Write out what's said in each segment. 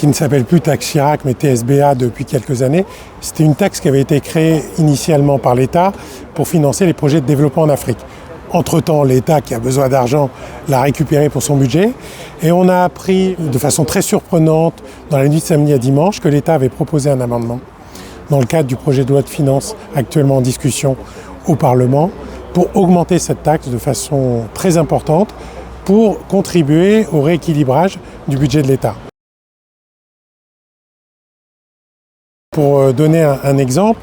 qui ne s'appelle plus taxe Chirac mais TSBA depuis quelques années. C'était une taxe qui avait été créée initialement par l'État pour financer les projets de développement en Afrique. Entre-temps, l'État qui a besoin d'argent l'a récupéré pour son budget et on a appris de façon très surprenante dans la nuit de samedi à dimanche que l'État avait proposé un amendement dans le cadre du projet de loi de finances actuellement en discussion au Parlement pour augmenter cette taxe de façon très importante pour contribuer au rééquilibrage du budget de l'État. Pour donner un exemple,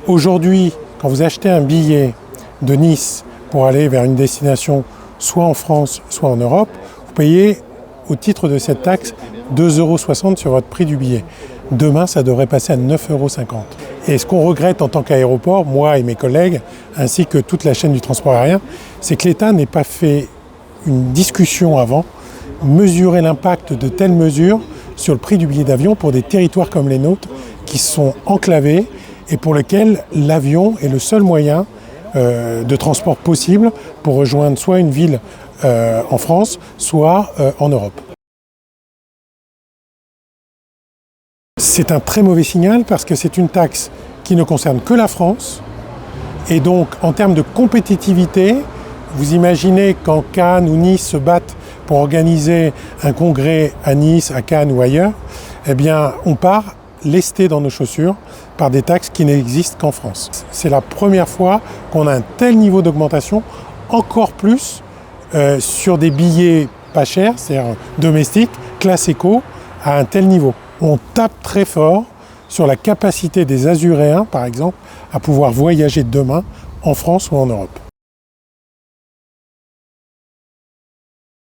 aujourd'hui, quand vous achetez un billet de Nice pour aller vers une destination soit en France, soit en Europe, vous payez au titre de cette taxe 2,60 € sur votre prix du billet. Demain, ça devrait passer à 9,50 €. Et ce qu'on regrette en tant qu'aéroport, moi et mes collègues, ainsi que toute la chaîne du transport aérien, c'est que l'État n'ait pas fait une discussion avant, mesurer l'impact de telles mesures sur le prix du billet d'avion pour des territoires comme les nôtres qui sont enclavés et pour lesquels l'avion est le seul moyen de transport possible pour rejoindre soit une ville en France, soit en Europe. C'est un très mauvais signal parce que c'est une taxe qui ne concerne que la France et donc en termes de compétitivité, vous imaginez quand Cannes ou Nice se battent pour organiser un congrès à Nice, à Cannes ou ailleurs, eh bien on part lesté dans nos chaussures par des taxes qui n'existent qu'en France. C'est la première fois qu'on a un tel niveau d'augmentation, encore plus sur des billets pas chers, c'est-à-dire domestiques, classe éco, à un tel niveau. On tape très fort sur la capacité des Azuréens, par exemple, à pouvoir voyager demain en France ou en Europe.